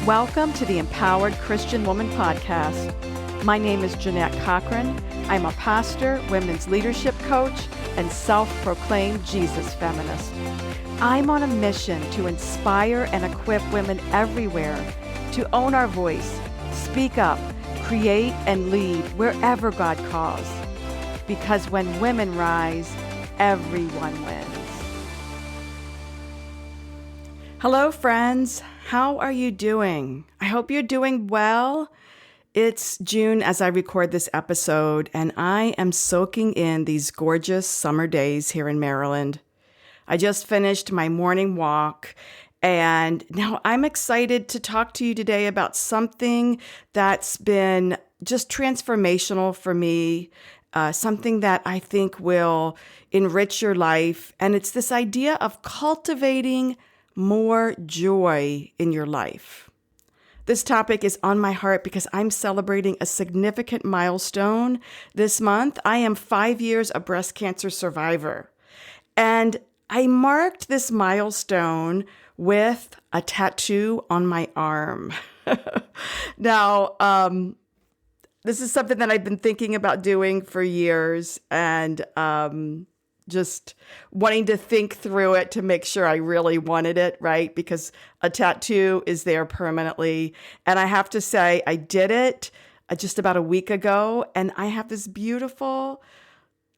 Welcome to the Empowered Christian Woman Podcast. My name is Jeannette. I'm a pastor, women's leadership coach, and self-proclaimed Jesus feminist. I'm on a mission to inspire and equip women everywhere to own our voice, speak up, create, and lead wherever God calls. Because when women rise, everyone wins. Hello, friends. How are you doing? I hope you're doing well. It's June as I record this episode, and I am soaking in these gorgeous summer days here in Maryland. I just finished my morning walk, and now I'm excited to talk to you today about something that's been just transformational for me, something that I think will enrich your life, and it's this idea of cultivating more joy in your life. This topic is on my heart because I'm celebrating a significant milestone this month. I am 5 years a breast cancer survivor, and I marked this milestone with a tattoo on my arm. Now, this is something that I've been thinking about doing for years, and just wanting to think through it to make sure I really wanted it, right? Because a tattoo is there permanently. And I have to say, I did it just about a week ago, and I have this beautiful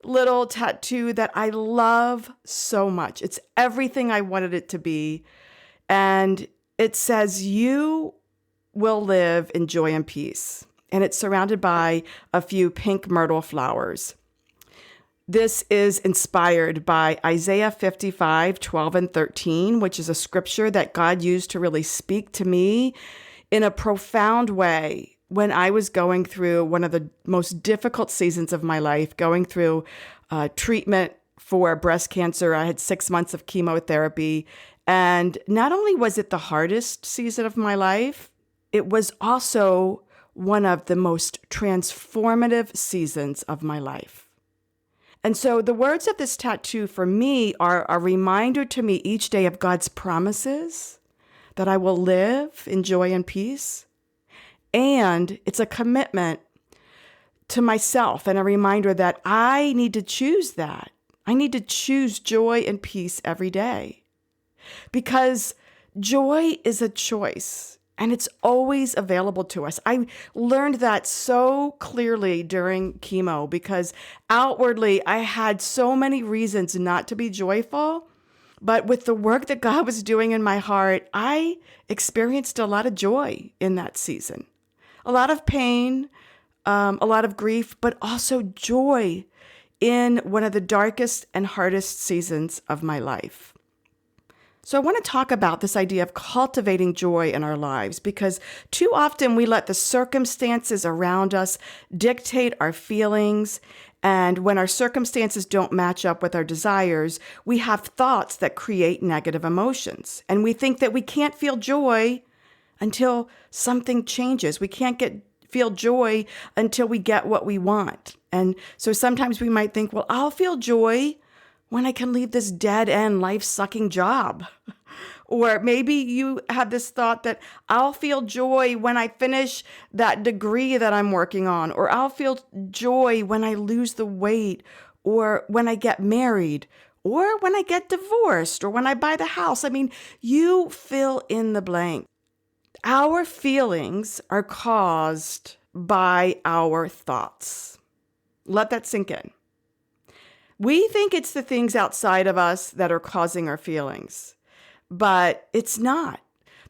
little tattoo that I love so much. It's everything I wanted it to be. And it says, "You will live in joy and peace." And it's surrounded by a few pink myrtle flowers. This is inspired by Isaiah 55, 12 and 13, which is a scripture that God used to really speak to me in a profound way when I was going through one of the most difficult seasons of my life, going through treatment for breast cancer. I had 6 months of chemotherapy. And not only was it the hardest season of my life, it was also one of the most transformative seasons of my life. And so the words of this tattoo for me are a reminder to me each day of God's promises that I will live in joy and peace. And it's a commitment to myself and a reminder that I need to choose that. I need to choose joy and peace every day, because joy is a choice. And it's always available to us. I learned that so clearly during chemo, because outwardly I had so many reasons not to be joyful. But with the work that God was doing in my heart, I experienced a lot of joy in that season. A lot of pain, a lot of grief, but also joy in one of the darkest and hardest seasons of my life. So I want to talk about this idea of cultivating joy in our lives, because too often we let the circumstances around us dictate our feelings. And when our circumstances don't match up with our desires, we have thoughts that create negative emotions. And we think that we can't feel joy until something changes. We can't feel joy until we get what we want. And so sometimes we might think, well, I'll feel joy when I can leave this dead-end, life-sucking job. Or maybe you have this thought that I'll feel joy when I finish that degree that I'm working on, or I'll feel joy when I lose the weight, or when I get married, or when I get divorced, or when I buy the house. I mean, you fill in the blank. Our feelings are caused by our thoughts. Let that sink in. We think it's the things outside of us that are causing our feelings, but it's not.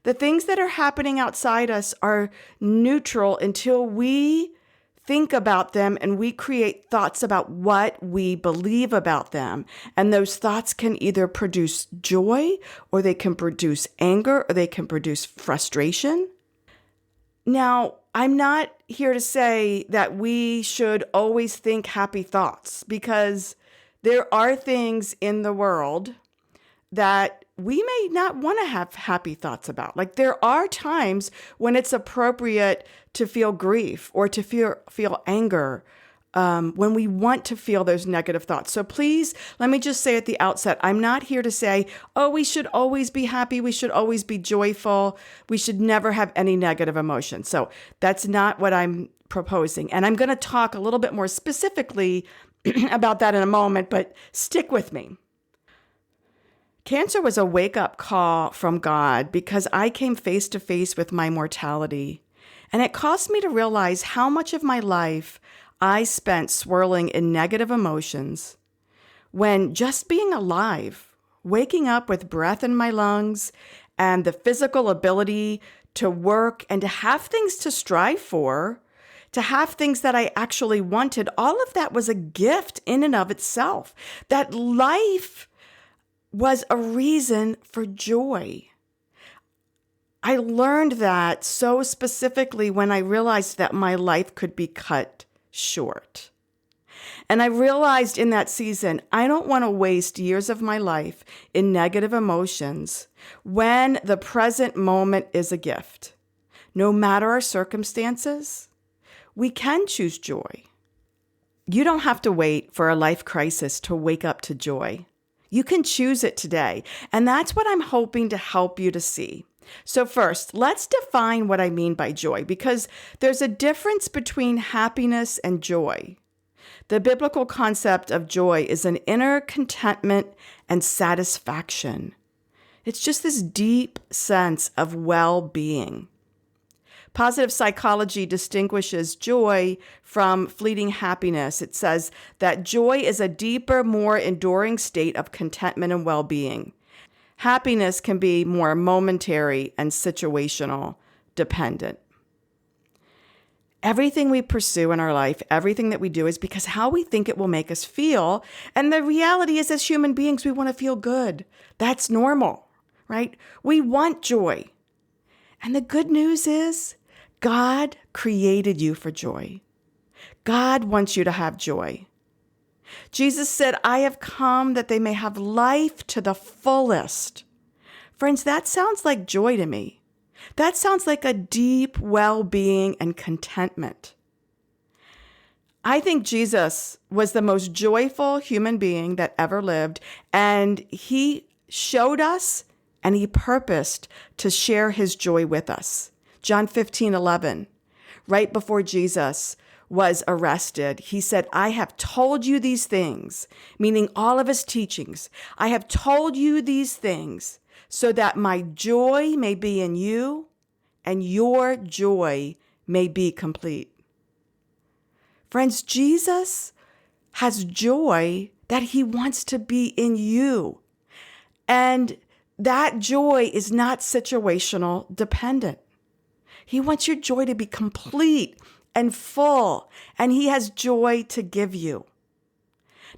The things that are happening outside us are neutral until we think about them and we create thoughts about what we believe about them. And those thoughts can either produce joy, or they can produce anger, or they can produce frustration. Now, I'm not here to say that we should always think happy thoughts, because there are things in the world that we may not want to have happy thoughts about. Like, there are times when it's appropriate to feel grief or to feel anger. when we want to feel those negative thoughts. So please, let me just say at the outset, I'm not here to say, oh, we should always be happy. We should always be joyful. We should never have any negative emotions. So that's not what I'm proposing. And I'm going to talk a little bit more specifically about that in a moment, but stick with me. Cancer was a wake-up call from God because I came face to face with my mortality. And it caused me to realize how much of my life I spent swirling in negative emotions when just being alive, waking up with breath in my lungs and the physical ability to work and to have things to strive for, to have things that I actually wanted, all of that was a gift in and of itself. That life was a reason for joy. I learned that so specifically when I realized that my life could be cut short. And I realized in that season, I don't want to waste years of my life in negative emotions when the present moment is a gift. No matter our circumstances, we can choose joy. You don't have to wait for a life crisis to wake up to joy. You can choose it today. And that's what I'm hoping to help you to see. So first, let's define what I mean by joy, because there's a difference between happiness and joy. The biblical concept of joy is an inner contentment and satisfaction. It's just this deep sense of well-being. Positive psychology distinguishes joy from fleeting happiness. It says that joy is a deeper, more enduring state of contentment and well-being. Happiness can be more momentary and situational dependent. Everything we pursue in our life, everything that we do is because how we think it will make us feel. And the reality is, as human beings, we want to feel good. That's normal, right? We want joy. And the good news is God created you for joy. God wants you to have joy. Jesus said, I have come that they may have life to the fullest. Friends, that sounds like joy to me. That sounds like a deep well-being and contentment. I think Jesus was the most joyful human being that ever lived, and he showed us and he purposed to share his joy with us. John 15:11, right before Jesus was arrested, he said, I have told you these things, meaning all of his teachings. I have told you these things so that my joy may be in you and your joy may be complete. Friends, Jesus has joy that he wants to be in you. And that joy is not situational dependent. He wants your joy to be complete and full, and he has joy to give you.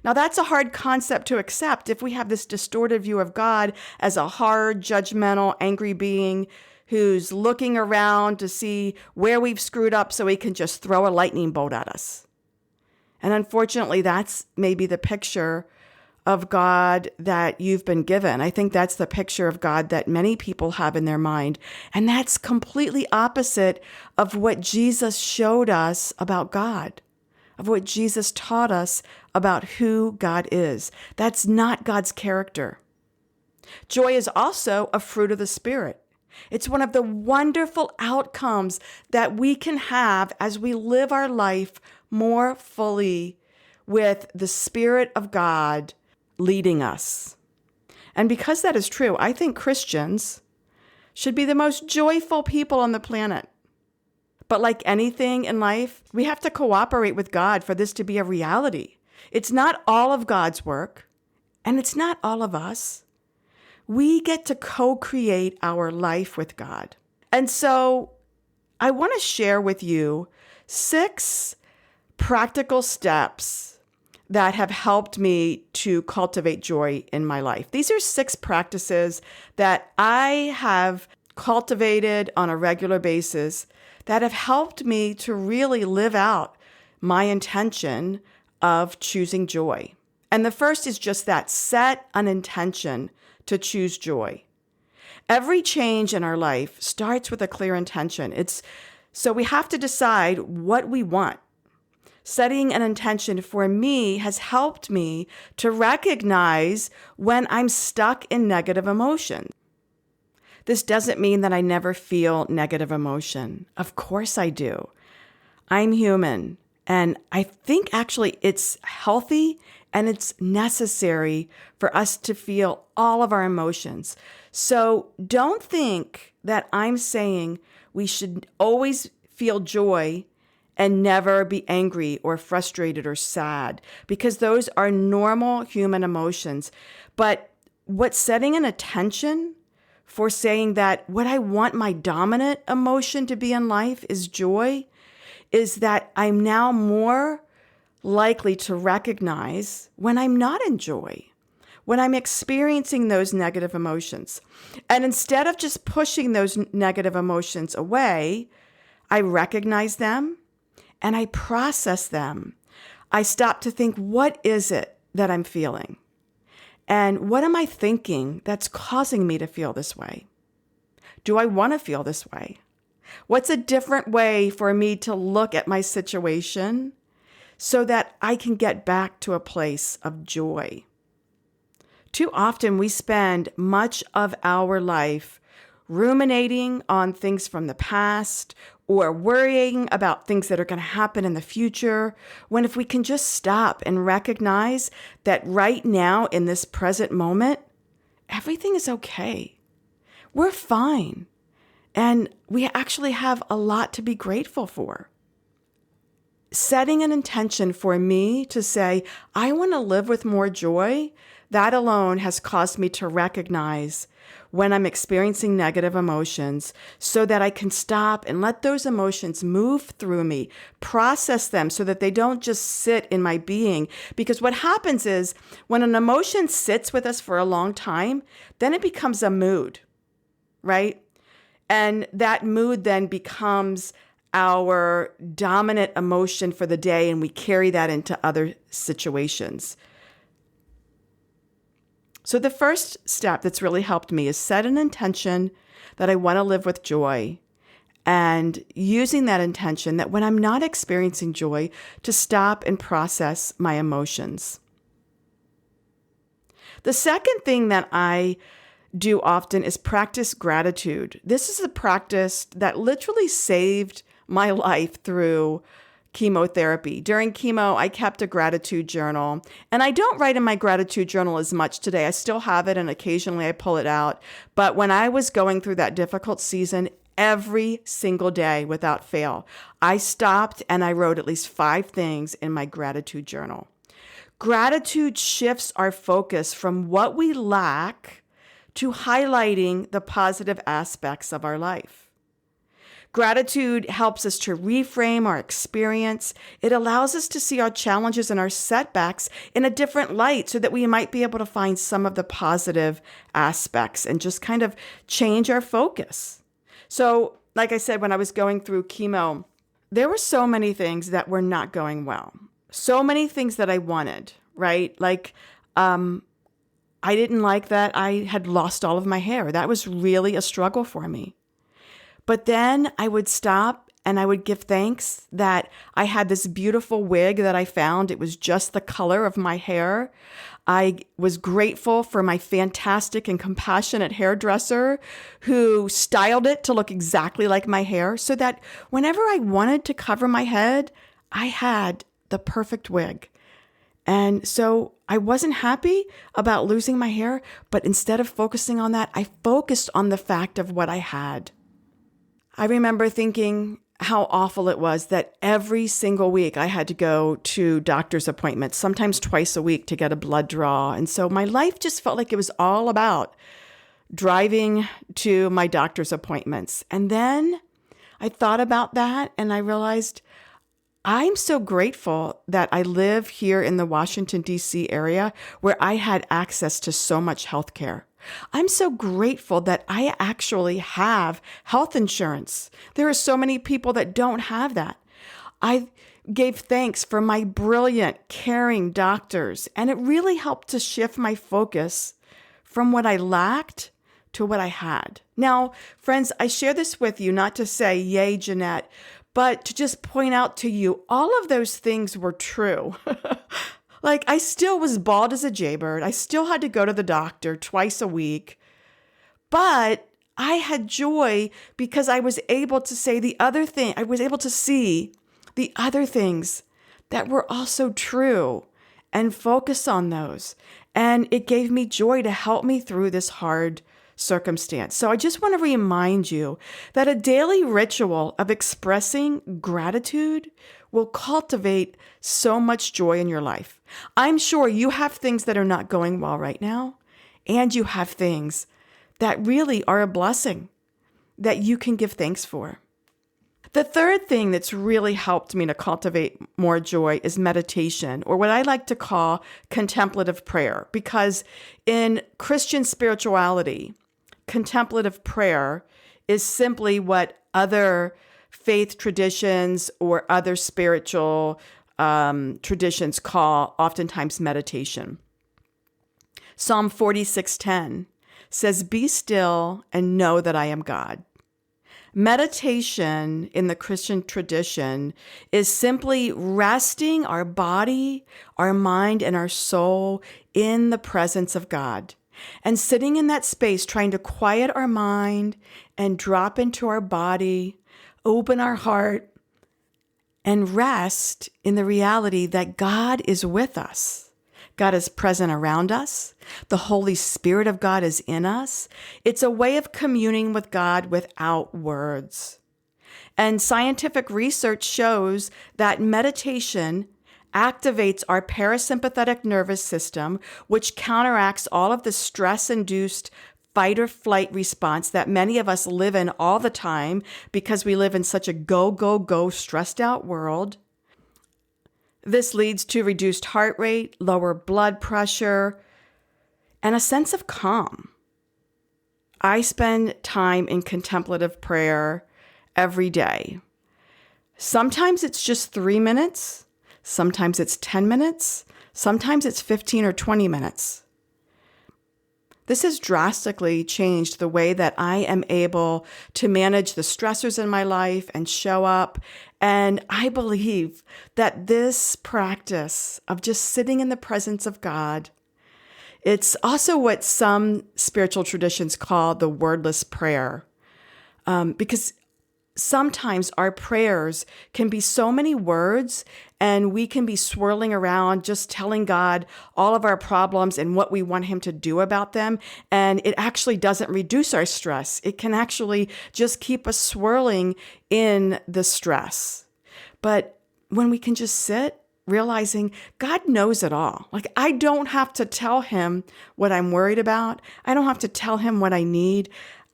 Now, that's a hard concept to accept if we have this distorted view of God as a hard, judgmental, angry being who's looking around to see where we've screwed up so he can just throw a lightning bolt at us. And unfortunately, that's maybe the picture of God that you've been given. I think that's the picture of God that many people have in their mind. And that's completely opposite of what Jesus showed us about God, of what Jesus taught us about who God is. That's not God's character. Joy is also a fruit of the Spirit. It's one of the wonderful outcomes that we can have as we live our life more fully with the Spirit of God leading us. And because that is true, I think Christians should be the most joyful people on the planet. But like anything in life, we have to cooperate with God for this to be a reality. It's not all of God's work, and it's not all of us. We get to co-create our life with God. And so I want to share with you 6 practical steps that have helped me to cultivate joy in my life. These are 6 practices that I have cultivated on a regular basis that have helped me to really live out my intention of choosing joy. And the first is just that, set an intention to choose joy. Every change in our life starts with a clear intention. So we have to decide what we want. Setting an intention for me has helped me to recognize when I'm stuck in negative emotion. This doesn't mean that I never feel negative emotion. Of course I do. I'm human. And I think actually it's healthy and it's necessary for us to feel all of our emotions. So don't think that I'm saying we should always feel joy and never be angry or frustrated or sad, because those are normal human emotions. But what's setting an intention for saying that what I want my dominant emotion to be in life is joy, is that I'm now more likely to recognize when I'm not in joy, when I'm experiencing those negative emotions. And instead of just pushing those negative emotions away, I recognize them and I process them. I stop to think, what is it that I'm feeling? And what am I thinking that's causing me to feel this way? Do I want to feel this way? What's a different way for me to look at my situation so that I can get back to a place of joy? Too often we spend much of our life ruminating on things from the past or worrying about things that are going to happen in the future, when if we can just stop and recognize that right now in this present moment, everything is okay. We're fine. And we actually have a lot to be grateful for. Setting an intention for me to say, I want to live with more joy, that alone has caused me to recognize when I'm experiencing negative emotions so that I can stop and let those emotions move through me, process them so that they don't just sit in my being. Because what happens is when an emotion sits with us for a long time, then it becomes a mood, right? And that mood then becomes our dominant emotion for the day, and we carry that into other situations. So the first step that's really helped me is set an intention that I want to live with joy, and using that intention that when I'm not experiencing joy, to stop and process my emotions. The second thing that I do often is practice gratitude. This is a practice that literally saved my life through chemotherapy. During chemo, I kept a gratitude journal, and I don't write in my gratitude journal as much today. I still have it, and occasionally I pull it out. But when I was going through that difficult season, every single day without fail, I stopped and I wrote at least 5 things in my gratitude journal. Gratitude shifts our focus from what we lack to highlighting the positive aspects of our life. Gratitude helps us to reframe our experience. It allows us to see our challenges and our setbacks in a different light so that we might be able to find some of the positive aspects and just kind of change our focus. So, like I said, when I was going through chemo, there were so many things that were not going well. So many things that I wanted, right? Like, I didn't like that I had lost all of my hair. That was really a struggle for me. But then I would stop and I would give thanks that I had this beautiful wig that I found. It was just the color of my hair. I was grateful for my fantastic and compassionate hairdresser who styled it to look exactly like my hair so that whenever I wanted to cover my head, I had the perfect wig. And so I wasn't happy about losing my hair, but instead of focusing on that, I focused on the fact of what I had. I remember thinking how awful it was that every single week I had to go to doctor's appointments, sometimes twice a week to get a blood draw. And so my life just felt like it was all about driving to my doctor's appointments. And then I thought about that and I realized I'm so grateful that I live here in the Washington, D.C. area where I had access to so much healthcare. I'm so grateful that I actually have health insurance. There are so many people that don't have that. I gave thanks for my brilliant, caring doctors, and it really helped to shift my focus from what I lacked to what I had. Now, friends, I share this with you not to say, yay, Jeannette, But to just point out to you, all of those things were true. Like, I still was bald as a jaybird. I still had to go to the doctor twice a week. But I had joy because I was able to say the other thing. I was able to see the other things that were also true and focus on those. And it gave me joy to help me through this hard circumstance. So I just want to remind you that a daily ritual of expressing gratitude will cultivate so much joy in your life. I'm sure you have things that are not going well right now, and you have things that really are a blessing that you can give thanks for. The third thing that's really helped me to cultivate more joy is meditation, or what I like to call contemplative prayer, because in Christian spirituality, contemplative prayer is simply what other faith traditions or other spiritual traditions call oftentimes meditation. Psalm 46:10 says, "Be still and know that I am God." Meditation in the Christian tradition is simply resting our body, our mind, and our soul in the presence of God. And sitting in that space, trying to quiet our mind and drop into our body, open our heart, and rest in the reality that God is with us. God is present around us. The Holy Spirit of God is in us. It's a way of communing with God without words. And scientific research shows that meditation activates our parasympathetic nervous system, which counteracts all of the stress-induced fight or flight response that many of us live in all the time because we live in such a go, go, go, stressed out world. This leads to reduced heart rate, lower blood pressure, and a sense of calm. I spend time in contemplative prayer every day. Sometimes it's just 3 minutes. Sometimes it's 10 minutes. Sometimes it's 15 or 20 minutes. This has drastically changed the way that I am able to manage the stressors in my life and show up. And I believe that this practice of just sitting in the presence of God, it's also what some spiritual traditions call the wordless prayer. Because sometimes our prayers can be so many words, and we can be swirling around just telling God all of our problems and what we want Him to do about them. And it actually doesn't reduce our stress. It can actually just keep us swirling in the stress. But when we can just sit, realizing God knows it all. Like, I don't have to tell Him what I'm worried about. I don't have to tell Him what I need.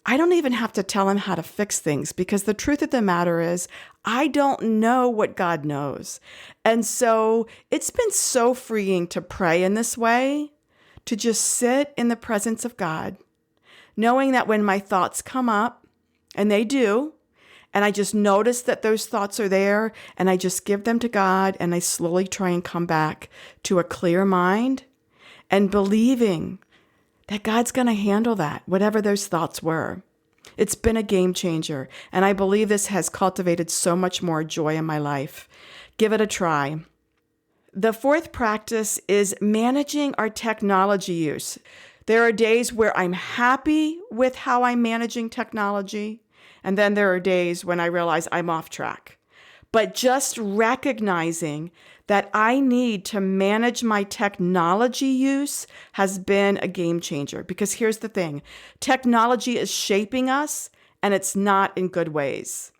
I don't even have to tell Him how to fix things, because the truth of the matter is I don't know what God knows. And so it's been so freeing to pray in this way, to just sit in the presence of God, knowing that when my thoughts come up, and they do, and I just notice that those thoughts are there, and I just give them to God, and I slowly try and come back to a clear mind and believing that God's going to handle that, whatever those thoughts were. It's been a game changer, and I believe this has cultivated so much more joy in my life. Give it a try. The fourth practice is managing our technology use. There are days where I'm happy with how I'm managing technology, and then there are days when I realize I'm off track. But just recognizing that I need to manage my technology use has been a game changer. Because here's the thing, technology is shaping us, and it's not in good ways.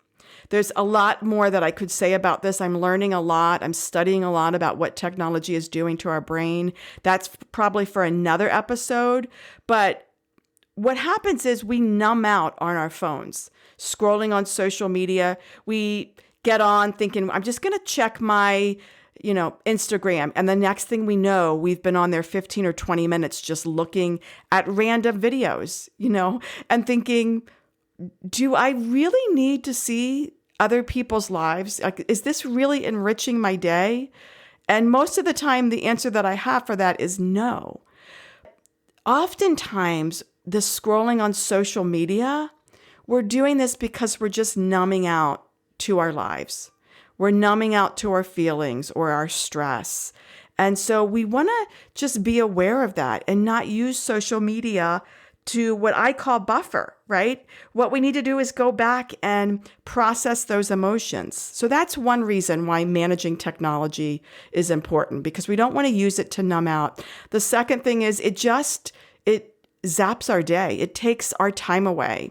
There's a lot more that I could say about this. I'm learning a lot. I'm studying a lot about what technology is doing to our brain. That's probably for another episode. But what happens is we numb out on our phones, scrolling on social media. We get on thinking, I'm just going to check my, Instagram. And the next thing we know, we've been on there 15 or 20 minutes just looking at random videos, and thinking, do I really need to see other people's lives? Like, is this really enriching my day? And most of the time, the answer that I have for that is no. Oftentimes, the scrolling on social media, we're doing this because we're just numbing out to our lives. We're numbing out to our feelings or our stress. And so we want to just be aware of that and not use social media to what I call buffer, right? What we need to do is go back and process those emotions. So that's one reason why managing technology is important, because we don't want to use it to numb out. The second thing is it zaps our day. It takes our time away.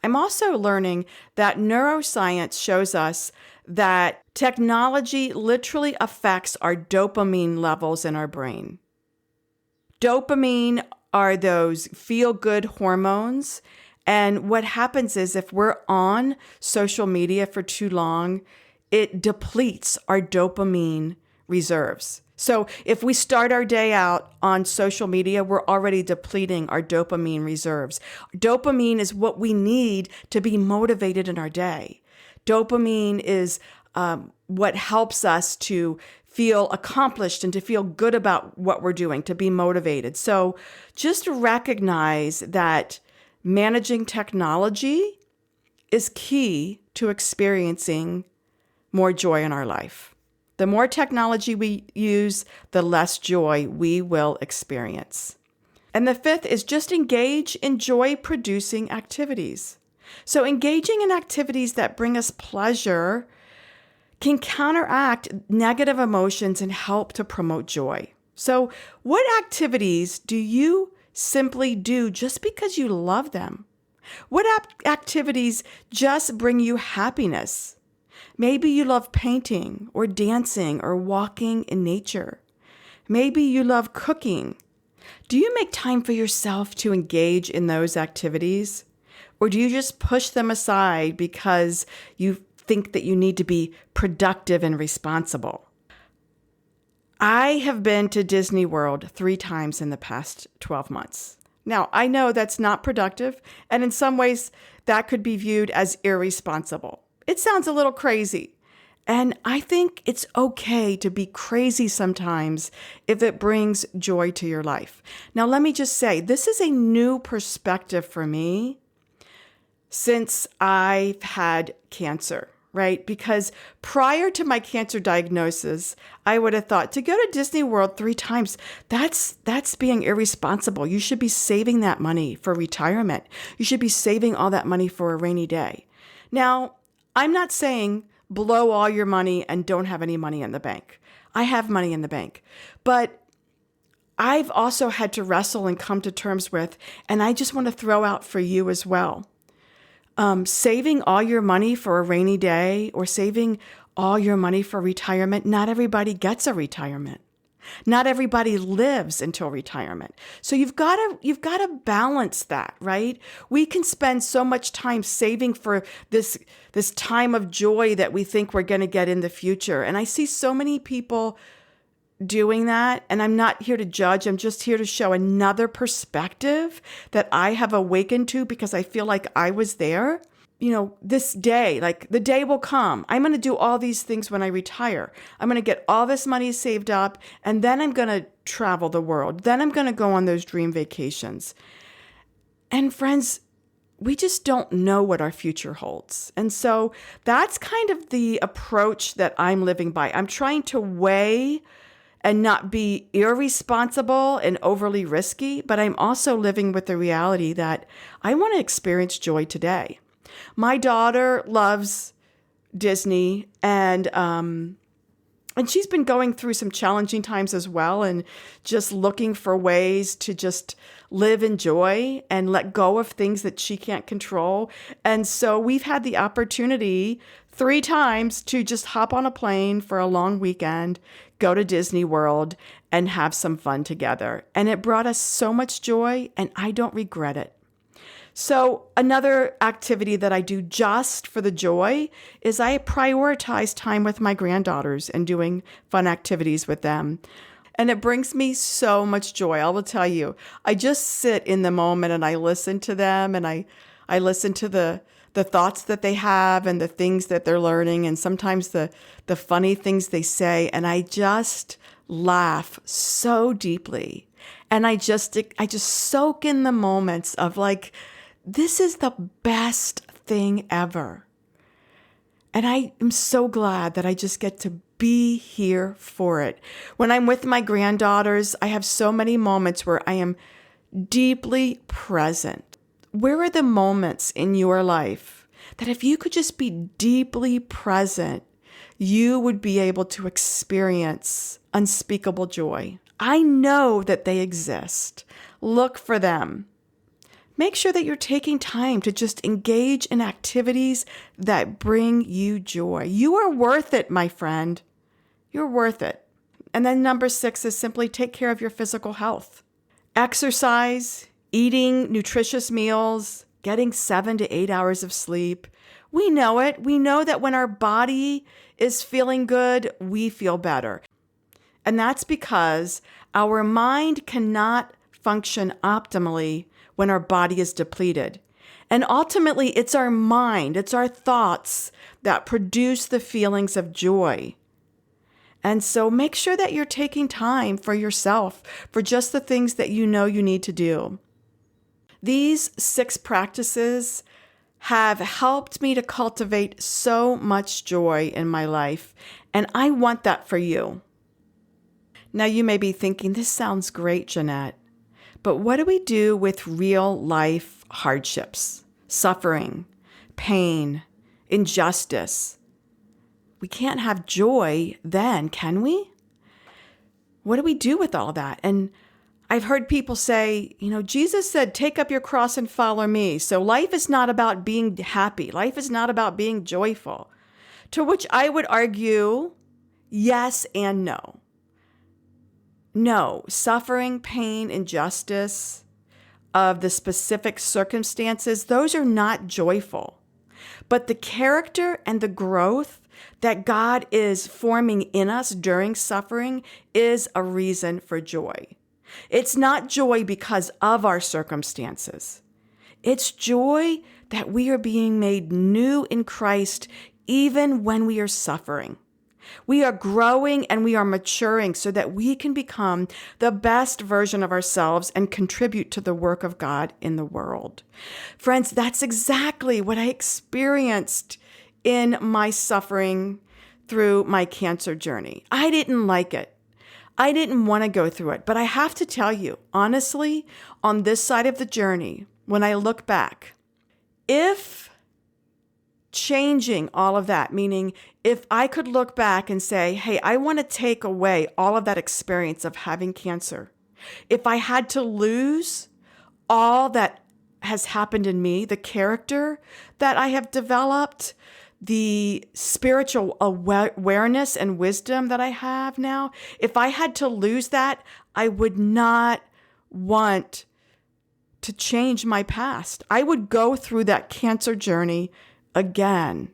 I'm also learning that neuroscience shows us that technology literally affects our dopamine levels in our brain. Dopamine are those feel-good hormones. And what happens is if we're on social media for too long, it depletes our dopamine reserves. So if we start our day out on social media, we're already depleting our dopamine reserves. Dopamine is what we need to be motivated in our day. Dopamine is what helps us to feel accomplished and to feel good about what we're doing, to be motivated. So just recognize that managing technology is key to experiencing more joy in our life. The more technology we use, the less joy we will experience. And the fifth is just engage in joy-producing activities. So engaging in activities that bring us pleasure can counteract negative emotions and help to promote joy. So what activities do you simply do just because you love them? What activities just bring you happiness? Maybe you love painting or dancing or walking in nature. Maybe you love cooking. Do you make time for yourself to engage in those activities? Or do you just push them aside because you think that you need to be productive and responsible? I have been to Disney World 3 times in the past 12 months. Now, I know that's not productive, and in some ways that could be viewed as irresponsible. It sounds a little crazy, and I think it's okay to be crazy sometimes if it brings joy to your life. Now, let me just say, this is a new perspective for me since I've had cancer, right? Because prior to my cancer diagnosis, I would have thought to go to Disney World 3 times, that's being irresponsible. You should be saving that money for retirement. You should be saving all that money for a rainy day. Now, I'm not saying blow all your money and don't have any money in the bank. I have money in the bank. But I've also had to wrestle and come to terms with, and I just want to throw out for you as well. Saving all your money for a rainy day or saving all your money for retirement, not everybody gets a retirement. Not everybody lives until retirement. So you've got to balance that, right? We can spend so much time saving for this time of joy that we think we're going to get in the future. And I see so many people doing that. And I'm not here to judge. I'm just here to show another perspective that I have awakened to because I feel like I was there. You know, this day, like the day will come. I'm going to do all these things when I retire. I'm going to get all this money saved up, and then I'm going to travel the world. Then I'm going to go on those dream vacations. And friends, we just don't know what our future holds. And so that's kind of the approach that I'm living by. I'm trying to weigh and not be irresponsible and overly risky, but I'm also living with the reality that I want to experience joy today. My daughter loves Disney, and she's been going through some challenging times as well, and just looking for ways to just live in joy and let go of things that she can't control. And so we've had the opportunity 3 times to just hop on a plane for a long weekend, go to Disney World, and have some fun together. And it brought us so much joy, and I don't regret it. So another activity that I do just for the joy is I prioritize time with my granddaughters and doing fun activities with them. And it brings me so much joy. I will tell you, I just sit in the moment and I listen to them, and I listen to the thoughts that they have and the things that they're learning, and sometimes the funny things they say. And I just laugh so deeply. And I just soak in the moments of like, this is the best thing ever. And I am so glad that I just get to be here for it. When I'm with my granddaughters, I have so many moments where I am deeply present. Where are the moments in your life that if you could just be deeply present, you would be able to experience unspeakable joy? I know that they exist. Look for them. Make sure that you're taking time to just engage in activities that bring you joy. You are worth it, my friend. You're worth it. And then number 6 is simply take care of your physical health. Exercise, eating nutritious meals, getting 7 to 8 hours of sleep. We know it. We know that when our body is feeling good, we feel better. And that's because our mind cannot function optimally when our body is depleted. And ultimately, it's our mind, it's our thoughts that produce the feelings of joy. And so make sure that you're taking time for yourself, for just the things that you know you need to do. These 6 practices have helped me to cultivate so much joy in my life, and I want that for you. Now you may be thinking, this sounds great, Jeannette, but what do we do with real life hardships, suffering, pain, injustice? We can't have joy then, can we? What do we do with all that? And I've heard people say, Jesus said, take up your cross and follow me. So life is not about being happy. Life is not about being joyful. To which I would argue, yes and no. No, suffering, pain, injustice of the specific circumstances, those are not joyful. But the character and the growth that God is forming in us during suffering is a reason for joy. It's not joy because of our circumstances. It's joy that we are being made new in Christ even when we are suffering. We are growing and we are maturing so that we can become the best version of ourselves and contribute to the work of God in the world. Friends, that's exactly what I experienced in my suffering through my cancer journey. I didn't like it. I didn't want to go through it, but I have to tell you, honestly, on this side of the journey, when I look back, if changing all of that, meaning if I could look back and say, hey, I want to take away all of that experience of having cancer, if I had to lose all that has happened in me, the character that I have developed, the spiritual awareness and wisdom that I have now, if I had to lose that, I would not want to change my past. I would go through that cancer journey again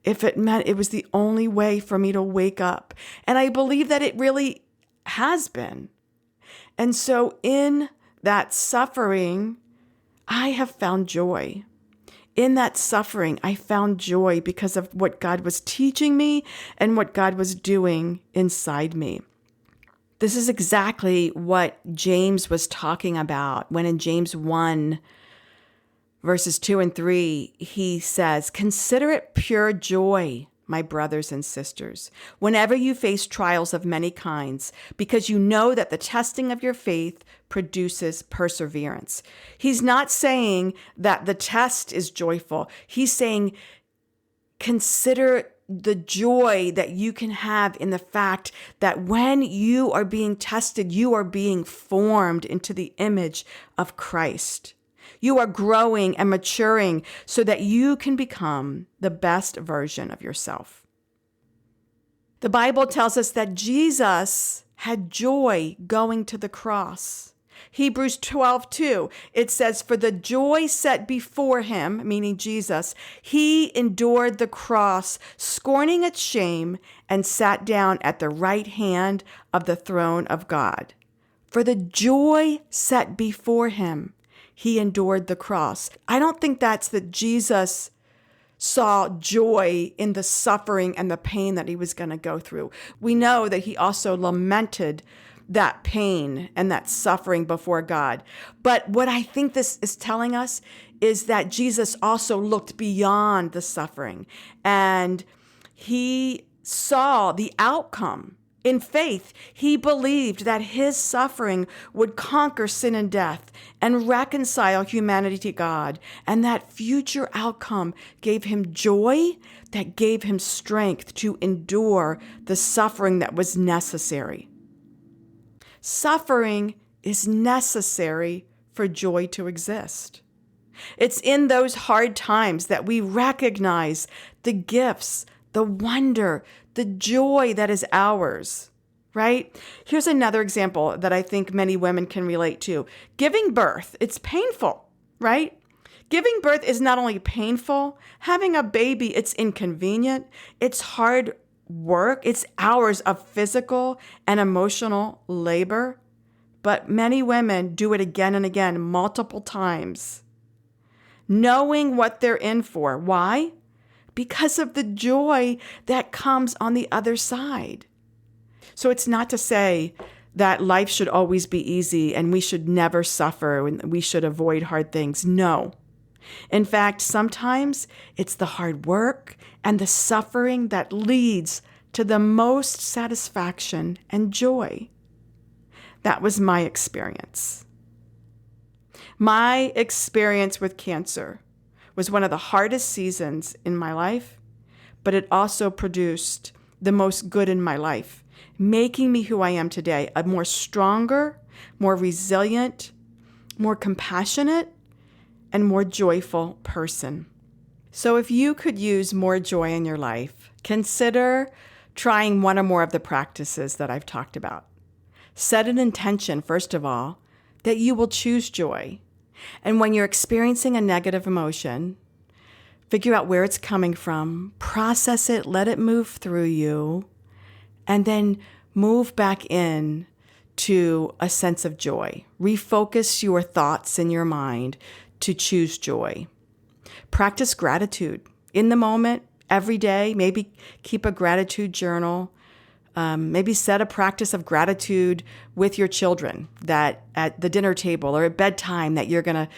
if it meant it was the only way for me to wake up. And I believe that it really has been. And so in that suffering, I have found joy. In that suffering, I found joy because of what God was teaching me and what God was doing inside me. This is exactly what James was talking about when in James 1, verses 2 and 3, he says, "Consider it pure joy, my brothers and sisters, whenever you face trials of many kinds, because you know that the testing of your faith produces perseverance." He's not saying that the test is joyful. He's saying, consider the joy that you can have in the fact that when you are being tested, you are being formed into the image of Christ. You are growing and maturing so that you can become the best version of yourself. The Bible tells us that Jesus had joy going to the cross. Hebrews 12:2, it says, "For the joy set before him," meaning Jesus, "he endured the cross, scorning its shame, and sat down at the right hand of the throne of God." For the joy set before him, he endured the cross. I don't think that's that Jesus saw joy in the suffering and the pain that he was going to go through. We know that he also lamented that pain and that suffering before God. But what I think this is telling us is that Jesus also looked beyond the suffering, and he saw the outcome. In faith, he believed that his suffering would conquer sin and death and reconcile humanity to God. And that future outcome gave him joy, that gave him strength to endure the suffering that was necessary. Suffering is necessary for joy to exist. It's in those hard times that we recognize the gifts, the wonder, the joy that is ours, right? Here's another example that I think many women can relate to. Giving birth, it's painful, right? Giving birth is not only painful, having a baby, it's inconvenient, it's hard work, it's hours of physical and emotional labor. But many women do it again and again, multiple times, knowing what they're in for. Why? Because of the joy that comes on the other side. So it's not to say that life should always be easy and we should never suffer and we should avoid hard things. No. In fact, sometimes it's the hard work and the suffering that leads to the most satisfaction and joy. That was my experience. My experience with cancer was one of the hardest seasons in my life, but it also produced the most good in my life, making me who I am today, a more stronger, more resilient, more compassionate, and more joyful person. So if you could use more joy in your life, consider trying one or more of the practices that I've talked about. Set an intention, first of all, that you will choose joy. And when you're experiencing a negative emotion, figure out where it's coming from, process it, let it move through you, and then move back in to a sense of joy. Refocus your thoughts in your mind to choose joy. Practice gratitude in the moment, every day. Maybe keep a gratitude journal. Maybe set a practice of gratitude with your children, that at the dinner table or at bedtime that you're going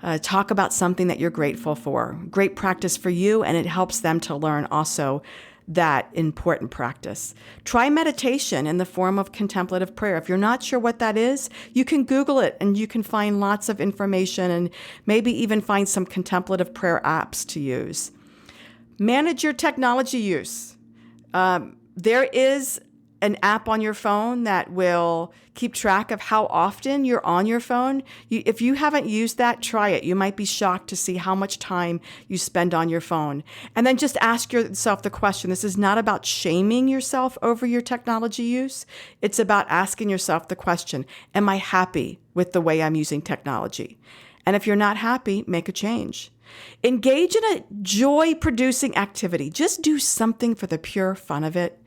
to talk about something that you're grateful for. Great practice for you, and it helps them to learn also that important practice. Try meditation in the form of contemplative prayer. If you're not sure what that is, you can Google it and you can find lots of information and maybe even find some contemplative prayer apps to use. Manage your technology use. There is an app on your phone that will keep track of how often you're on your phone. If you haven't used that, try it. You might be shocked to see how much time you spend on your phone. And then just ask yourself the question. This is not about shaming yourself over your technology use. It's about asking yourself the question, am I happy with the way I'm using technology? And if you're not happy, make a change. Engage in a joy-producing activity. Just do something for the pure fun of it.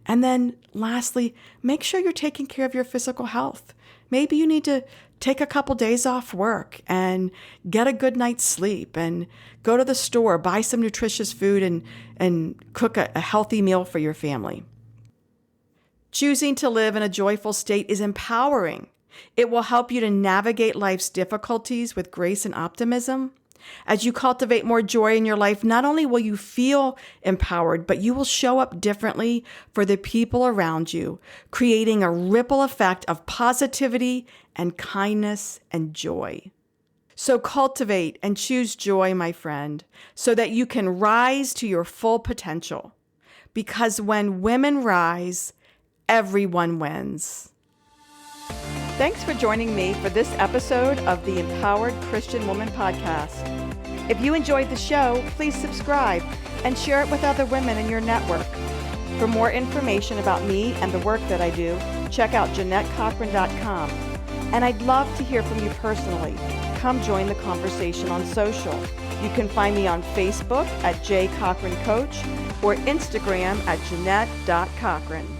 And then lastly, make sure you're taking care of your physical health. Maybe you need to take a couple days off work and get a good night's sleep and go to the store, buy some nutritious food and cook a healthy meal for your family. Choosing to live in a joyful state is empowering. It will help you to navigate life's difficulties with grace and optimism. As you cultivate more joy in your life, not only will you feel empowered, but you will show up differently for the people around you, creating a ripple effect of positivity and kindness and joy. So cultivate and choose joy, my friend, so that you can rise to your full potential. Because when women rise, everyone wins. Thanks for joining me for this episode of the Empowered Christian Woman Podcast. If you enjoyed the show, please subscribe and share it with other women in your network. For more information about me and the work that I do, check out JeannetteCochran.com. And I'd love to hear from you personally. Come join the conversation on social. You can find me on Facebook at jcochrancoach or Instagram at Jeannette.Cochran.